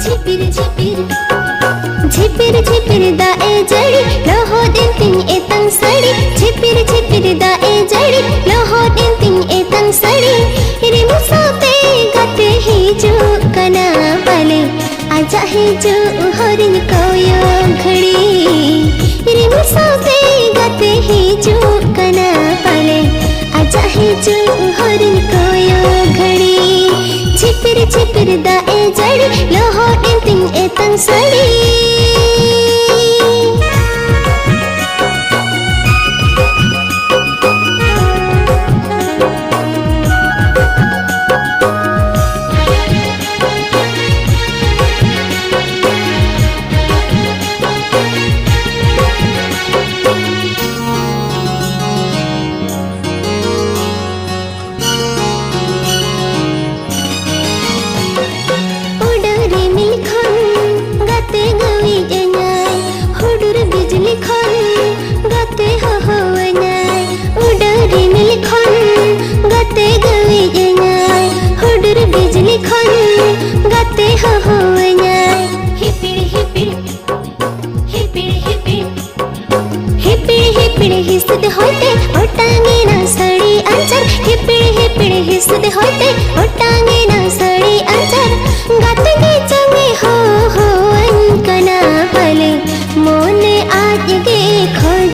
झिपिर झिपिर दाए जड़ी लोहो दिन तिंग एतंग सड़ी झिपिर झिपिर दाए जड़ी लोहो दिन तिंग एतंग सड़ी रिमु सोते गाते ही जो कना पाले आजा ही जो हरिन कोयो घड़ी रिमु सोते गाते ही जो कना पाले आजा ही जो हरिन कोयो घड़ी झिपिर झिपिर दाए जड़ी लोहो दिन तिंग एतंग सड़ी हिसते होते ओटांगे ना सड़ी अंचर हिपिड़ हिपिड़ हिसते होते